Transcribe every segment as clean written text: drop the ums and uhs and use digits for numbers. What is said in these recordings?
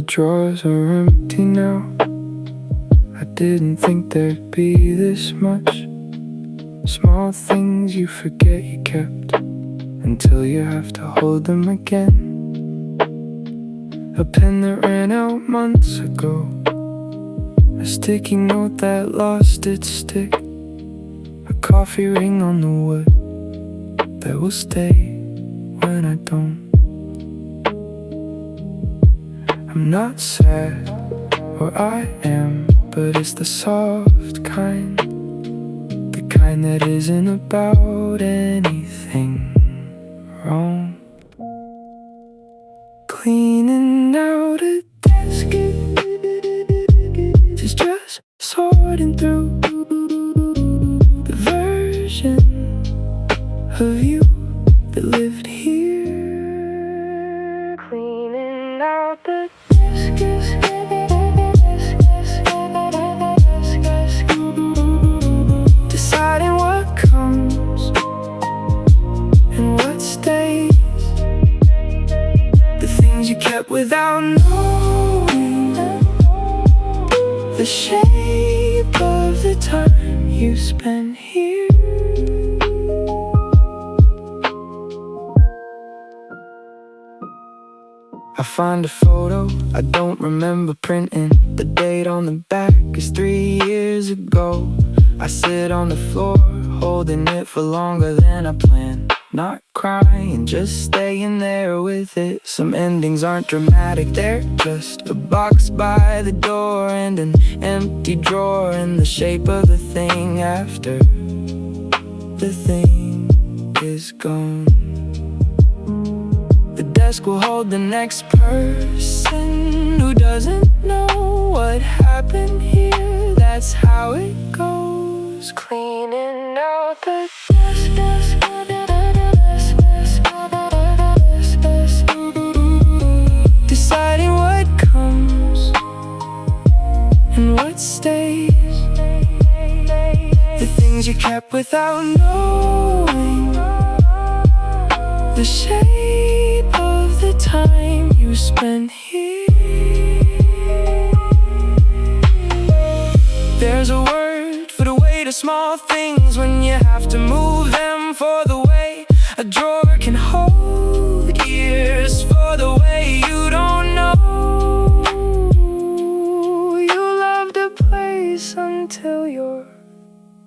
drawers are empty now. I didn't think there'd be this much. Small things you forget you kept until you have to hold them again. A pen that ran out months ago, a sticky note that lost its stick, a coffee ring on the wood that will stay when I don't. I'm not sad, or I am, but it's the soft kind, the kind that isn't about anything wrong. Cleaning out a desk is just sorting through the version of you that lived here. Cleaning out the desk deciding what comes and what stays, the things you kept without knowing the shape of the time you spent here. I find a photo I don't remember printing. The date on the back is 3 years ago. I sit on the floor, holding it for longer than I planned. Not crying, just staying there with it. Some endings aren't dramatic, they're just a box by the door and an empty drawer in the shape of the thing after the thing is gone. The desk will hold the next person who doesn't know what happened here. That's how it goes. Cleaning out the deciding what comes and what stays, the things you kept without knowing the shape of the time you spent here. There's a word for the weight of small things when you have to move them, for the way a drawer can hold years, for the way you don't know you loved a place until you're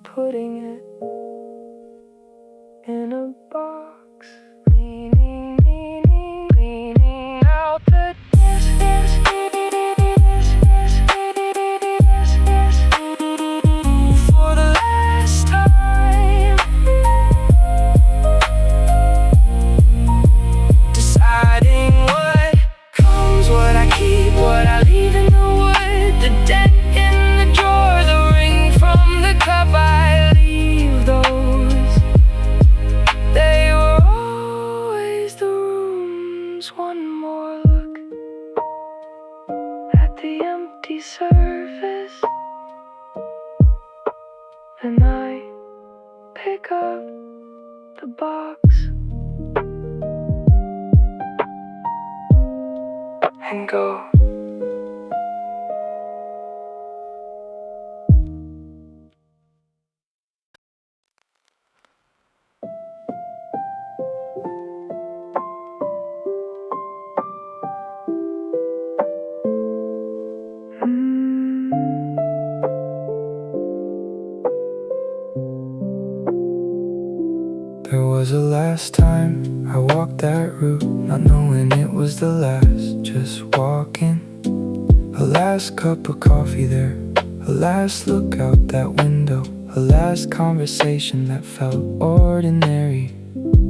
putting it in a box. Cleaning out the for the last time, deciding what comes, what I keep, what I leave in the wood, the dent in the drawer, the ring from the cup. I leave those, they were always the rooms. One more look at the empty surface, and I pick up the box and go. There was a last time I walked that route, not knowing it was the last, just walking. A last cup of coffee there, a last look out that window, a last conversation that felt ordinary.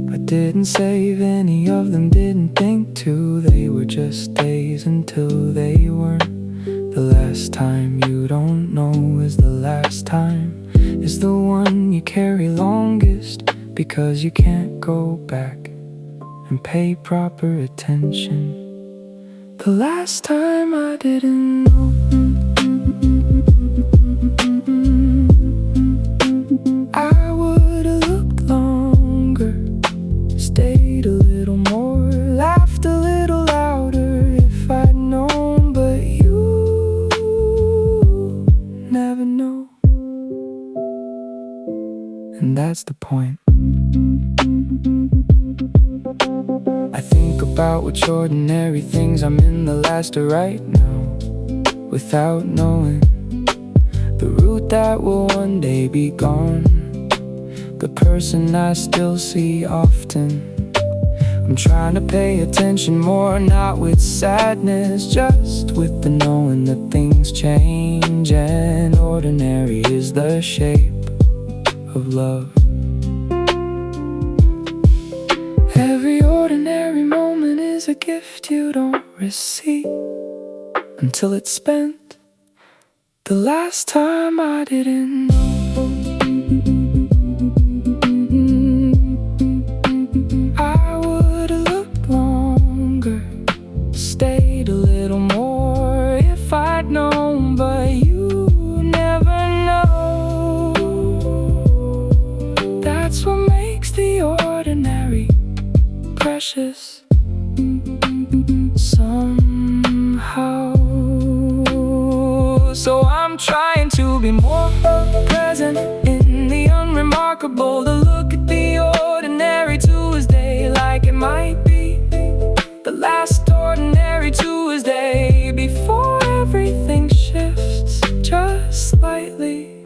I didn't save any of them, didn't think to. They were just days until they weren't. The last time you don't know is the last time, is the one you carry longest, because you can't go back and pay proper attention. The last time I didn't know, I would've looked longer, stayed a little more, laughed a little louder if I'd known. But and that's the point. I think about which ordinary things I'm in the last of right now, without knowing the route that will one day be gone, the person I still see often. I'm trying to pay attention more, not with sadness, just with the knowing that things change, and ordinary is the shape of love. Every ordinary moment is a gift you don't receive until it's spent. The last time I didn't know. I would've looked longer, stayed a little more if I'd known, but you never know. That's what makes the ordinary precious somehow. So I'm trying to be more present in the unremarkable, to look at the ordinary Tuesday like it might be the last ordinary Tuesday before everything shifts just slightly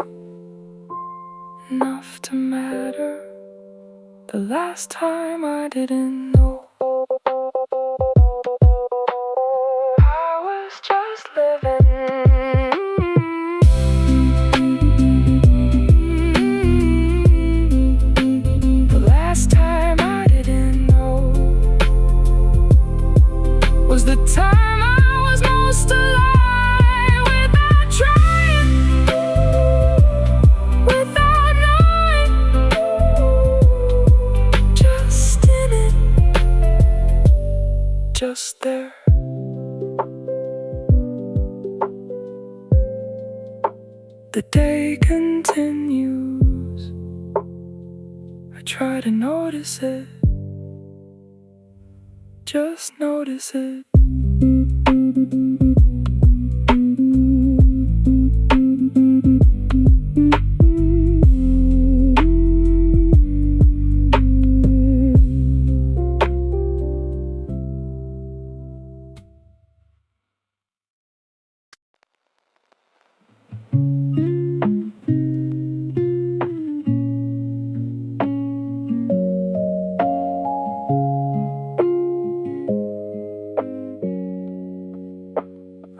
enough to matter. The last time I didn't know. I was just living. The last time I didn't know was the time I was most alive, without trying, without knowing, just in it, just there. The day continues. I try to notice it, just notice it.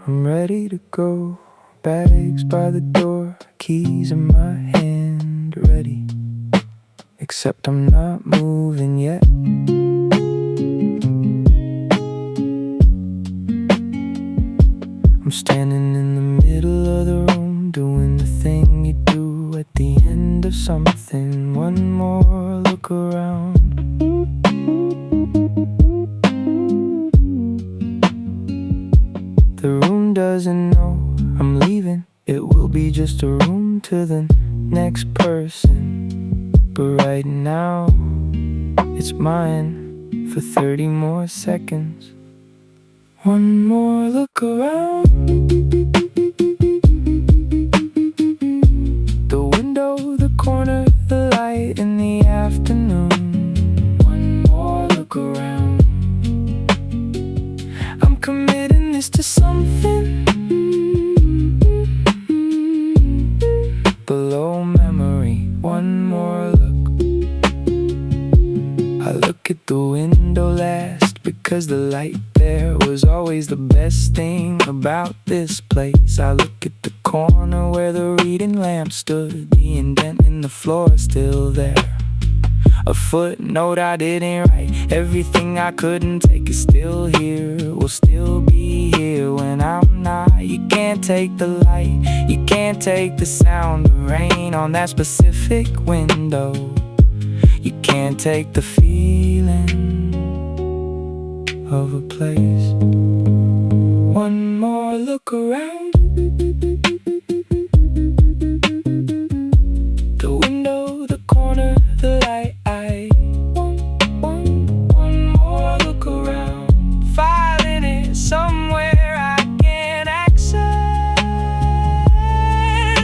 I'm ready to go, bags by the door, keys in my hand, ready. Except I'm not moving yet. I'm standing in the middle of the room, doing the thing you do at the end of something. One more look around. The room doesn't know I'm leaving. It will be just a room to the next person. But right now, it's mine for 30 more seconds. One more look around. The window, the corner, the light in the afternoon. One more look around. I'm committing this to something below memory. One more look. I look at the window last because the light there was always the best thing about this place. I look at the corner where the reading lamp stood, the indent in the floor is still there. A footnote I didn't write, everything I couldn't take is still here, will still be here when I'm not. You can't take the light, you can't take the sound of rain on that specific window. You can't take the feeling of a place. One more look around. The window, the corner, the light. One more look around. Filing it somewhere I can't access,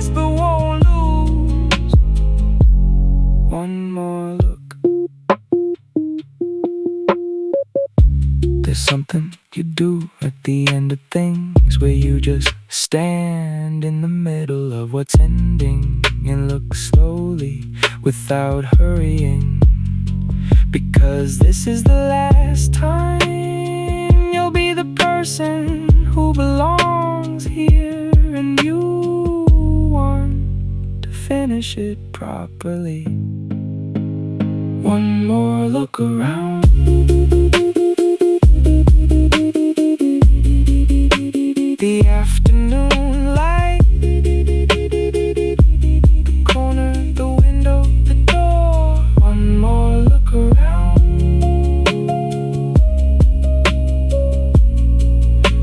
but won't lose. you do at the end of things, where you just stand in the middle of what's ending and look slowly without hurrying. Because this is the last time you'll be the person who belongs here, and you want to finish it properly. One more look around. The afternoon light, the corner, the window, the door. One more look around.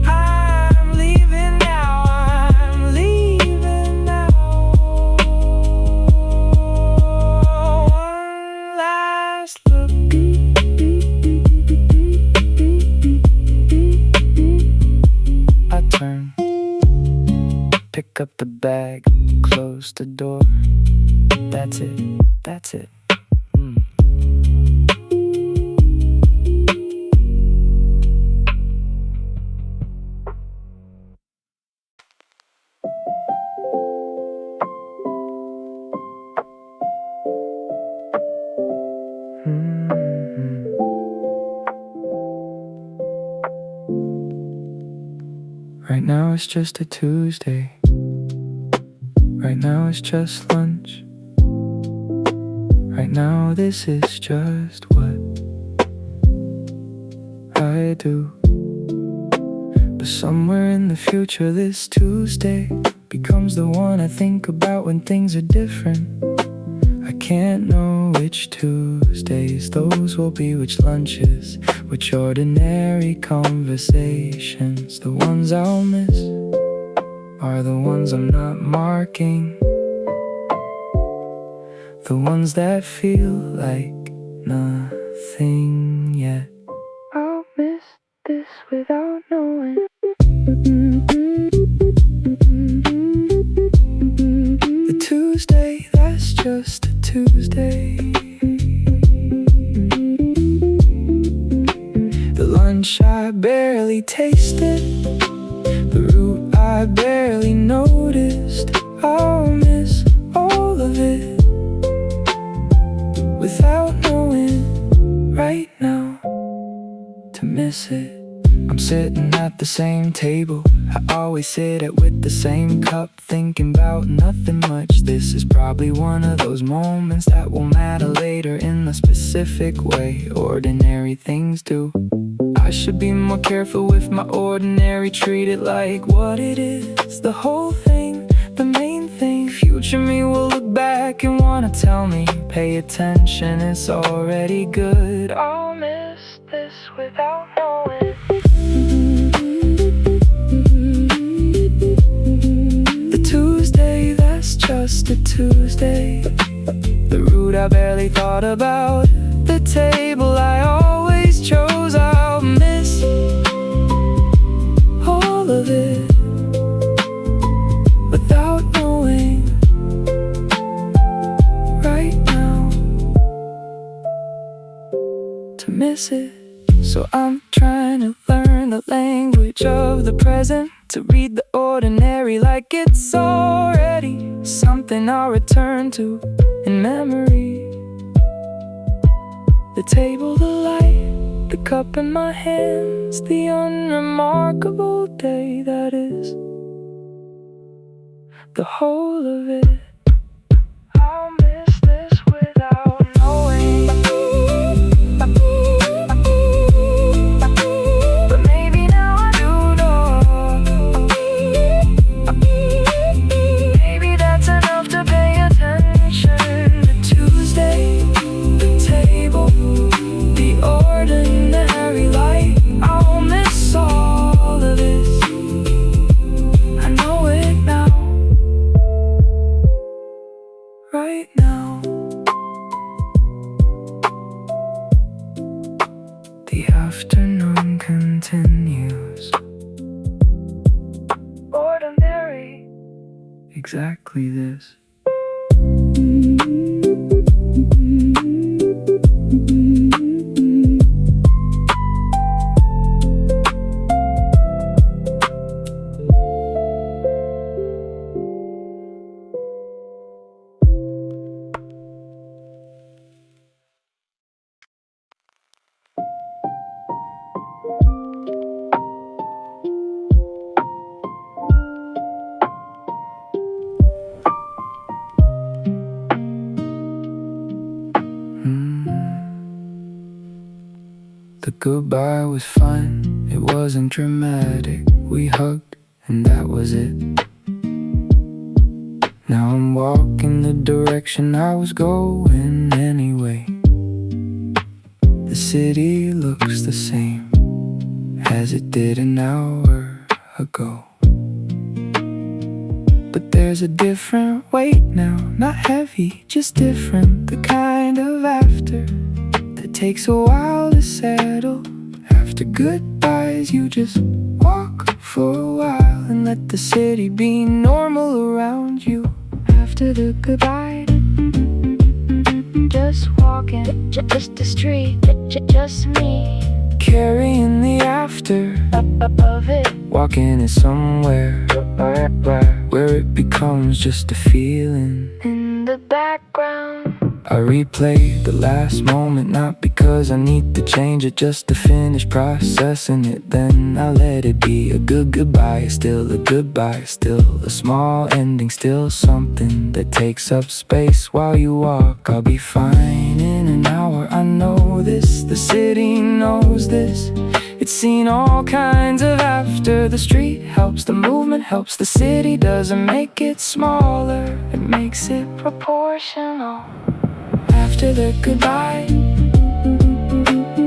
I'm leaving now, I'm leaving now. One last look. I turn, pick up the bag, close the door. That's it, that's it. Right now it's just a Tuesday. Right now it's just lunch. Right now this is just what I do. But somewhere in the future this Tuesday becomes the one I think about when things are different. I can't know which Tuesdays those will be, which lunches, which ordinary conversations. The ones I'll miss are the ones I'm not marking, the ones that feel like nothing yet. I'll miss this without knowing. The Tuesday that's just a Tuesday. The lunch I barely tasted, the route I barely noticed. I'll miss all of it without knowing right now to miss it. I'm sitting at the same table I always sit at, with the same cup, thinking about nothing much. This is probably one of those moments that will matter later in a specific way ordinary things do. I should be more careful with my ordinary, treat it like what it is, the whole thing, the main thing. Future me will look back and wanna tell me, pay attention, it's already good. I'll miss this without knowing. The Tuesday that's just a Tuesday. The route I barely thought about, the table I always chose. I'll miss all of it without knowing right now to miss it. So I'm trying to learn the language of the present, to read the ordinary like it's already something I'll return to in memory. The table, the light, the cup in my hands, the unremarkable day that is, the whole of it. I'll miss this without knowing. But maybe now I do know. Maybe that's enough to pay attention. The Tuesday, the table, the ordinary light. I'll miss all of this, I know it now, right now. The afternoon continues. Ordinary, exactly this. goodbye was fine, it wasn't dramatic. We hugged and that was it. Now I'm walking the direction I was going anyway. The city looks the same as it did an hour ago. But there's a different weight now, not heavy, just different. The kind of after that takes a while to settle. After goodbyes you just walk for a while and let the city be normal around you. After the goodbye, just walking, just the street, just me. Carrying the after of it. Walking it somewhere where it becomes just a feeling. In the background I replay the last moment, not because I need to change it, just to finish processing it. Then I let it be a good goodbye, still a goodbye, still a small ending, still something that takes up space while you walk. I'll be fine in an hour, I know this, the city knows this. It's seen all kinds of after. The street helps, the movement helps. The city doesn't make it smaller, it makes it proportional. After the goodbye,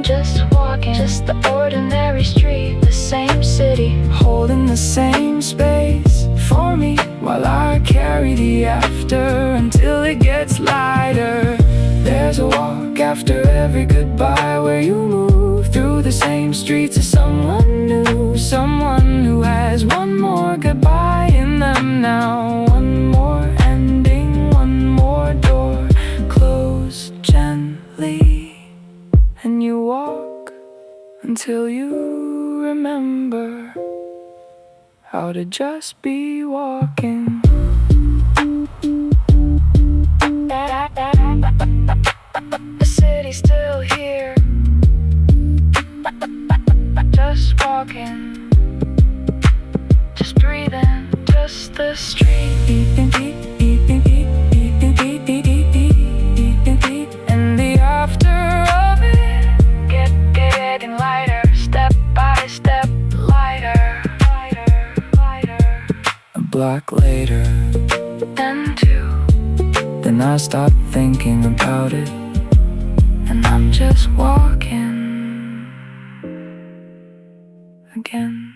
just walking, just the ordinary street, the same city, holding the same space for me while I carry the after until it gets lighter. There's a walk after every goodbye where you move through the same streets as someone new, someone who has one more goodbye in them now. One more ending, one more door closed gently, and you walk until you remember how to just be walking. The city's still here, just walking, just breathing, just the street. And the after of it getting lighter, step by step, lighter, lighter, lighter. A block later, then two, then I stopped thinking about it, and I'm just walking again.